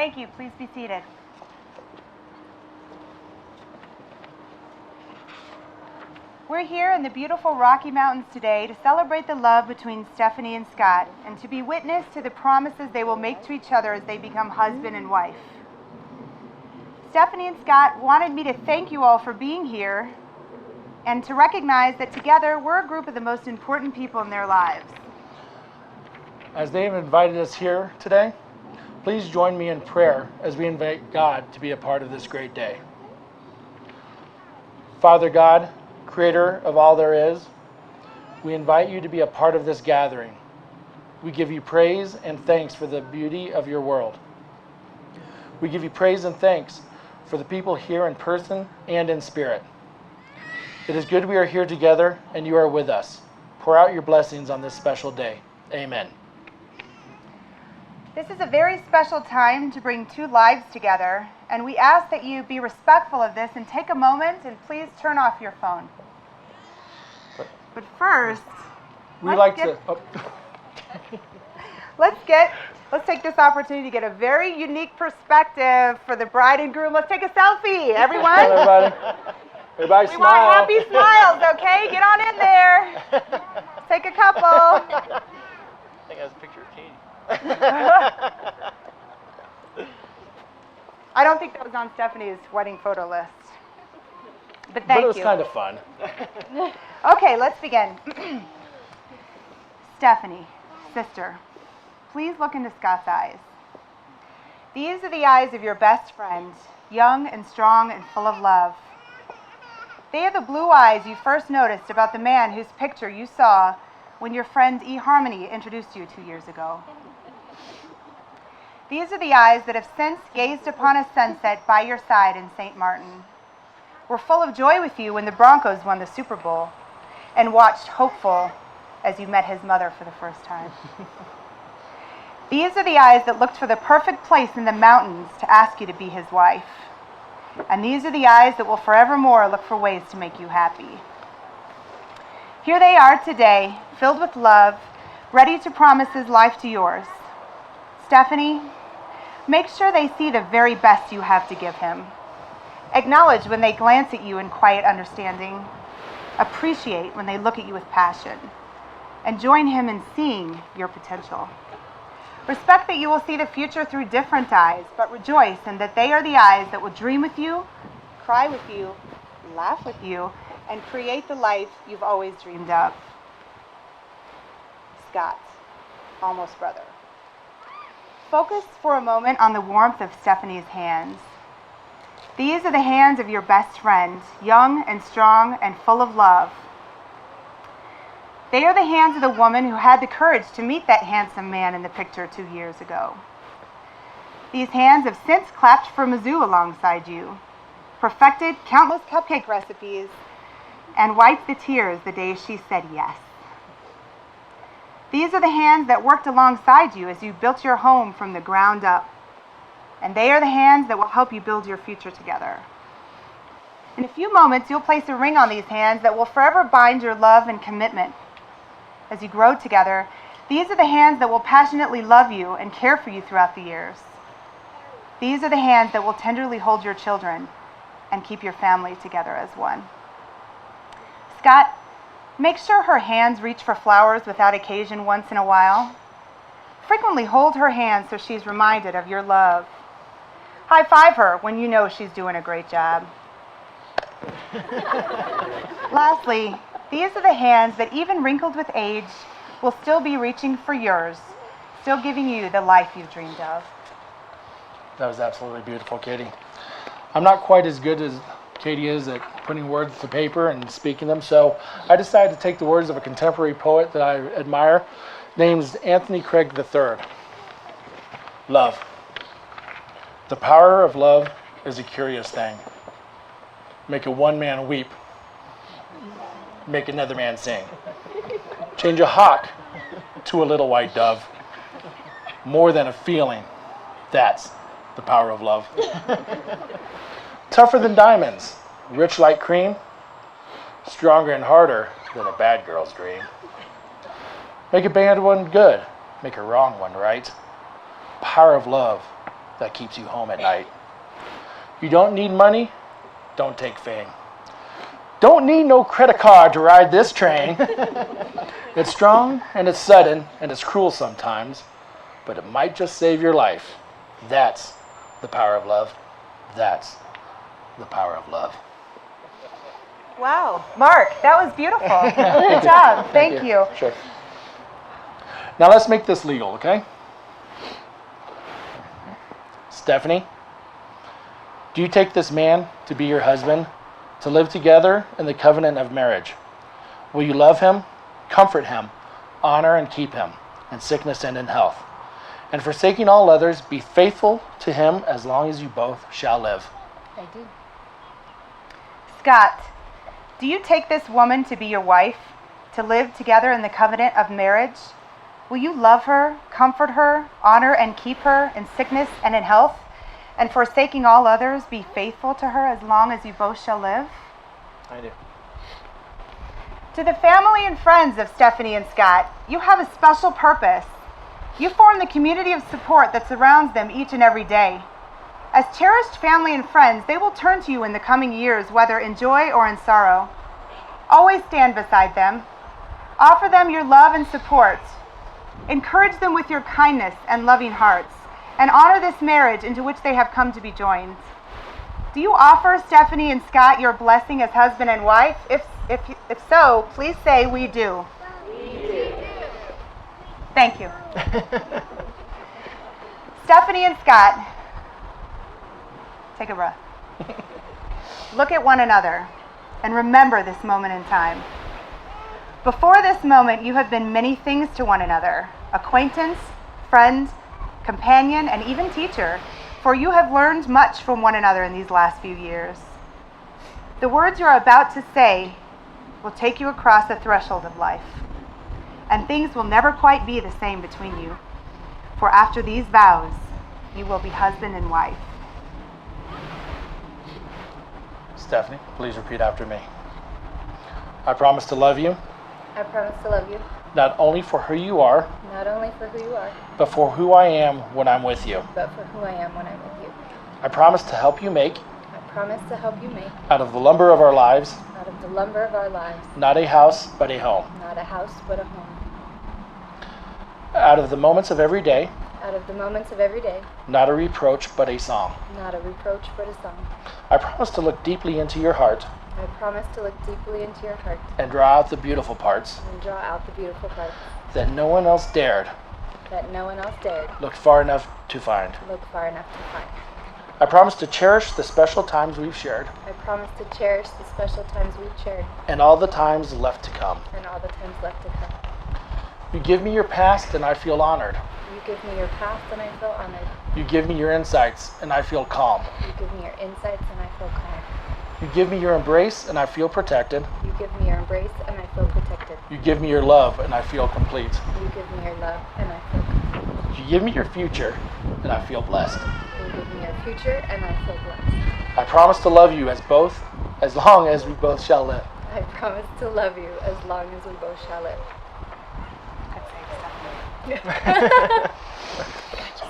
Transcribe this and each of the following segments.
Thank you. Please be seated. We're here in the beautiful Rocky Mountains today to celebrate the love between Stephanie and Scott and to be witness to the promises they will make to each other as they become husband and wife. Stephanie and Scott wanted me to thank you all for being here and to recognize that together we're a group of the most important people in their lives. As they have invited us here today, please join me in prayer as we invite God to be a part of this great day. Father God, Creator of all there is, we invite you to be a part of this gathering. We give you praise and thanks for the beauty of your world. We give you praise and thanks for the people here in person and in spirit. It is good we are here together and you are with us. Pour out your blessings on this special day. Amen. This is a very special time to bring two lives together, and we ask that you be respectful of this and take a moment and please turn off your phone. But first, let's take this opportunity to get a very unique perspective for the bride and groom. Let's take a selfie, everyone. Everybody We smile. want happy smiles, okay? Get on in there. Let's take a couple. I think I was a picture of Katie. I don't think that was on Stephanie's wedding photo list. But thank you. But it was kind of fun. Okay, let's begin. Stephanie, sister, please look into Scott's eyes. These are the eyes of your best friend, young and strong and full of love. They are the blue eyes you first noticed about the man whose picture you saw when your friend eHarmony introduced you 2 years ago. These are the eyes that have since gazed upon a sunset by your side in St. Martin, were full of joy with you when the Broncos won the Super Bowl, and watched hopeful as you met his mother for the first time. These are the eyes that looked for the perfect place in the mountains to ask you to be his wife. And these are the eyes that will forevermore look for ways to make you happy. Here they are today, filled with love, ready to promise his life to yours. Stephanie, make sure they see the very best you have to give him. Acknowledge when they glance at you in quiet understanding. Appreciate when they look at you with passion. And join him in seeing your potential. Respect that you will see the future through different eyes, but rejoice in that they are the eyes that will dream with you, cry with you, laugh with you, and create the life you've always dreamed of. Scott, almost brother. Focus for a moment on the warmth of Stephanie's hands. These are the hands of your best friend, young and strong and full of love. They are the hands of the woman who had the courage to meet that handsome man in the picture 2 years ago. These hands have since clapped for Mizzou alongside you, perfected countless cupcake recipes, and wiped the tears the day she said yes. These are the hands that worked alongside you as you built your home from the ground up. And they are the hands that will help you build your future together. In a few moments, you'll place a ring on these hands that will forever bind your love and commitment. As you grow together, these are the hands that will passionately love you and care for you throughout the years. These are the hands that will tenderly hold your children and keep your family together as one. Scott, make sure her hands reach for flowers without occasion once in a while. Frequently hold her hand so she's reminded of your love. High five her when you know she's doing a great job. Lastly, these are the hands that even wrinkled with age will still be reaching for yours, still giving you the life you've dreamed of. That was absolutely beautiful, Katie. I'm not quite as good as Katie is at putting words to paper and speaking them, so I decided to take the words of a contemporary poet that I admire, named Anthony Craig III. Love. The power of love is a curious thing. Make a one man weep. Make another man sing. Change a hawk to a little white dove. More than a feeling. That's the power of love. Tougher than diamonds, rich like cream, stronger and harder than a bad girl's dream. Make a bad one good, make a wrong one right. Power of love that keeps you home at night. You don't need money, don't take fame. Don't need no credit card to ride this train. It's strong and it's sudden and it's cruel sometimes, but it might just save your life. That's the power of love. That's the power of love. Wow. Mark, that was beautiful. Good job. Thank you. Sure. Now let's make this legal, okay? Stephanie, do you take this man to be your husband, to live together in the covenant of marriage? Will you love him, comfort him, honor and keep him in sickness and in health? And forsaking all others, be faithful to him as long as you both shall live. I do. Scott, do you take this woman to be your wife, to live together in the covenant of marriage? Will you love her, comfort her, honor and keep her in sickness and in health? And forsaking all others, be faithful to her as long as you both shall live? I do. To the family and friends of Stephanie and Scott, you have a special purpose. You form the community of support that surrounds them each and every day. As cherished family and friends, they will turn to you in the coming years, whether in joy or in sorrow. Always stand beside them. Offer them your love and support. Encourage them with your kindness and loving hearts, and honor this marriage into which they have come to be joined. Do you offer Stephanie and Scott your blessing as husband and wife? If so, please say, we do. We do. Thank you. Stephanie and Scott, take a breath. Look at one another and remember this moment in time. Before this moment, you have been many things to one another: acquaintance, friend, companion, and even teacher, for you have learned much from one another in these last few years. The words you are about to say will take you across the threshold of life, and things will never quite be the same between you, for after these vows, you will be husband and wife. Stephanie, please repeat after me. I promise to love you, I promise to love you, not only for who you are, not only for who you are, but for who I am when I'm with you. but for who I am when I'm with you. I promise to help you make, I promise to help you make, out of the lumber of our lives, out of the lumber of our lives, not a house, but a home. not a house but a home. Out of the moments of every day, Out of the moments of every day, not a reproach, but a song. not a reproach but a song. I promise to look deeply into your heart I promise to look deeply into your heart and draw out the beautiful parts and draw out the beautiful parts that no one else dared that no one else dared look far enough to find. look far enough to find. I promise to cherish the special times we've shared I promise to cherish the special times we've shared and all the times left to come. and all the times left to come. You give me your past and I feel honored. You give me your past and I feel honored. You give me your insights and I feel calm. You give me your insights and I feel calm. You give me your embrace and I feel protected. You give me your embrace and I feel protected. You give me your love and I feel complete. You give me your love and I feel complete. You give me your future and I feel blessed. You give me your future and I feel blessed. I promise to love you as long as we both shall live. I promise to love you as long as we both shall live. Good save, Stephanie.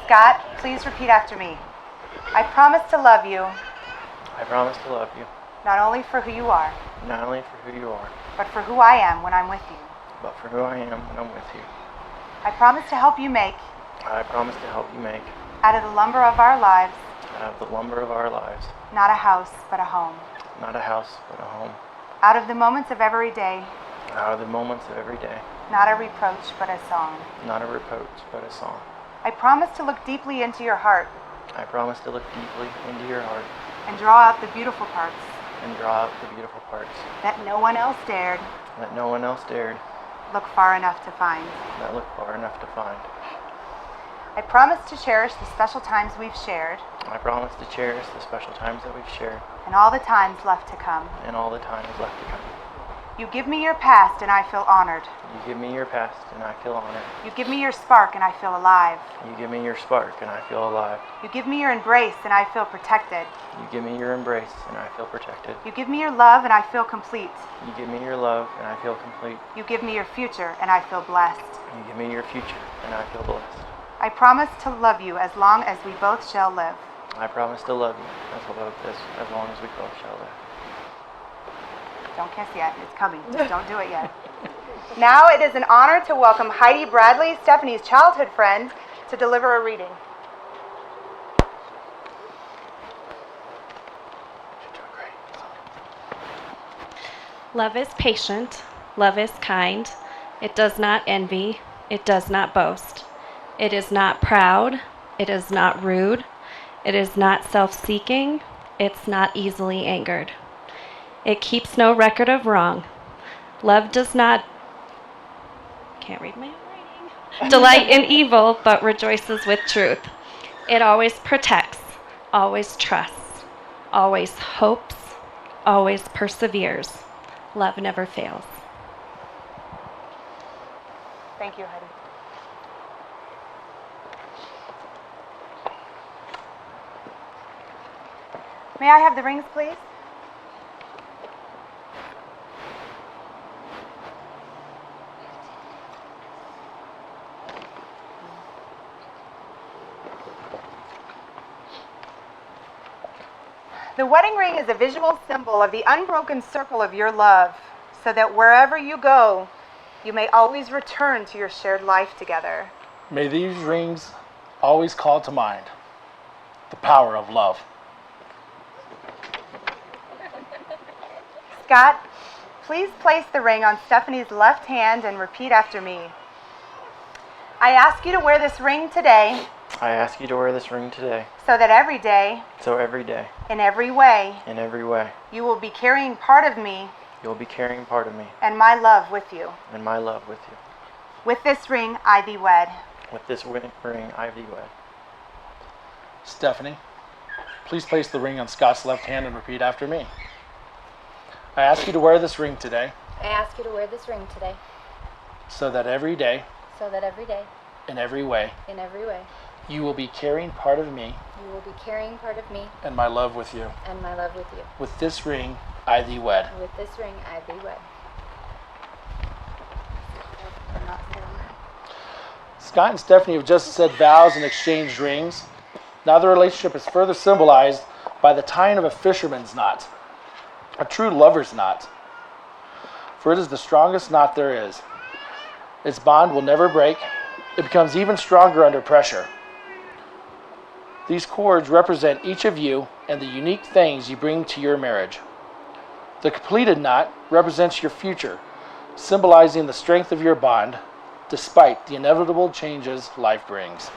Scott, please repeat after me. I promise to love you, I promise to love you, not only for who you are, not only for who you are, but for who I am when I'm with you. but for who I am when I'm with you. I promise to help you make, I promise to help you make, out of the lumber of our lives, out of the lumber of our lives, not a house, but a home. not a house, but a home, Out of the moments of every day, out of the moments of every day, not a reproach, but a song. not a reproach, but a song. I promise to look deeply into your heart I promise to look deeply into your heart and draw out the beautiful parts and draw out the beautiful parts that no one else dared that no one else dared, look far enough to find. that look far enough to find. I promise to cherish the special times we've shared I promise to cherish the special times that we've shared and all the times left to come. and all the times left to come. You give me your past and I feel honored. You give me your past and I feel honored. You give me your spark and I feel alive. You give me your spark and I feel alive. You give me your embrace and I feel protected. You give me your embrace and I feel protected. You give me your love and I feel complete. You give me your love and I feel complete. You give me your future and I feel blessed. You give me your future and I feel blessed. I promise to love you as long as we both shall live. I promise to love you as long as we both shall live. Don't kiss yet. It's coming. Just don't do it yet. Now it is an honor to welcome Heidi Bradley, Stephanie's childhood friend, to deliver a reading. Love is patient. Love is kind. It does not envy. It does not boast. It is not proud. It is not rude. It is not self-seeking. It's not easily angered. It keeps no record of wrong. Love does not, can't read my own writing, delight in evil, but rejoices with truth. It always protects, always trusts, always hopes, always perseveres. Love never fails. Thank you, Heidi. May I have the rings, please? The wedding ring is a visual symbol of the unbroken circle of your love, so that wherever you go, you may always return to your shared life together. May these rings always call to mind the power of love. Scott, please place the ring on Stephanie's left hand and repeat after me. I ask you to wear this ring today, I ask you to wear this ring today, so that every day, so every day, in every way, you will be carrying part of me will be carrying part of me and my love with you. and my love with you. With this ring, I thee wed. With this ring, I thee wed. Stephanie, please place the ring on Scott's left hand and repeat after me. I ask you to wear this ring today, I ask you to wear this ring today, so that every day, so that every day, in every way, you will be carrying part of me will be carrying part of me and my love with you. and my love with you. With this ring, I thee wed. With this ring, I thee wed. Scott and Stephanie have just said vows and exchanged rings. Now the relationship is further symbolized by the tying of a fisherman's knot, a true lover's knot. For it is the strongest knot there is. Its bond will never break. It becomes even stronger under pressure. These cords represent each of you and the unique things you bring to your marriage. The completed knot represents your future, symbolizing the strength of your bond, despite the inevitable changes life brings.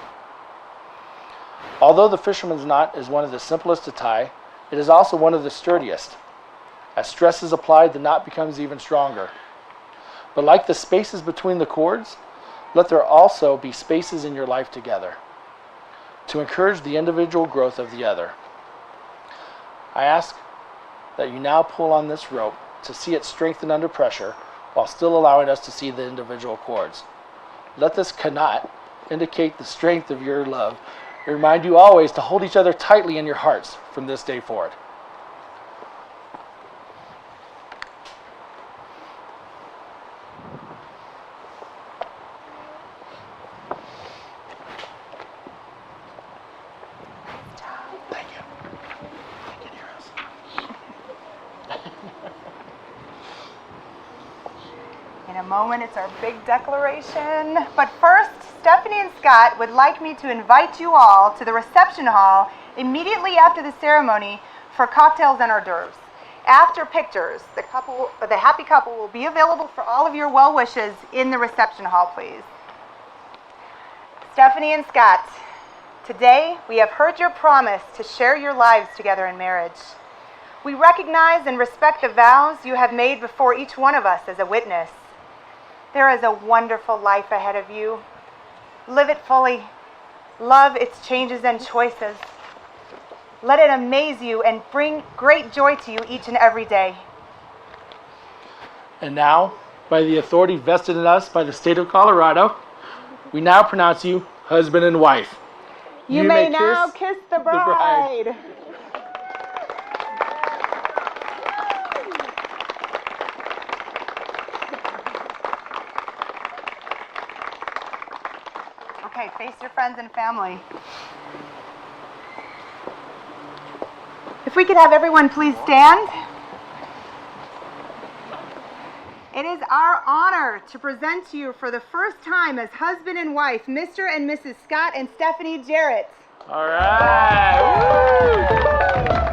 Although the fisherman's knot is one of the simplest to tie, it is also one of the sturdiest. As stress is applied, the knot becomes even stronger. But like the spaces between the cords, let there also be spaces in your life together to encourage the individual growth of the other. I ask that you now pull on this rope to see it strengthen under pressure while still allowing us to see the individual cords. Let this knot indicate the strength of your love and remind you always to hold each other tightly in your hearts from this day forward. Thank you. Thank you, dearest. In a moment, it's our big declaration. But first, Stephanie and Scott would like me to invite you all to the reception hall immediately after the ceremony for cocktails and hors d'oeuvres. After pictures, the happy couple will be available for all of your well wishes in the reception hall, please. Stephanie and Scott, today we have heard your promise to share your lives together in marriage. We recognize and respect the vows you have made before each one of us as a witness. There is a wonderful life ahead of you. Live it fully. Love its changes and choices. Let it amaze you and bring great joy to you each and every day. And now, by the authority vested in us by the state of Colorado, we now pronounce you husband and wife. You may now kiss the bride. Okay, face your friends and family. If we could have everyone please stand. It is our honor to present to you for the first time as husband and wife, Mr. and Mrs. Scott and Stephanie Jarrett. All right. Woo!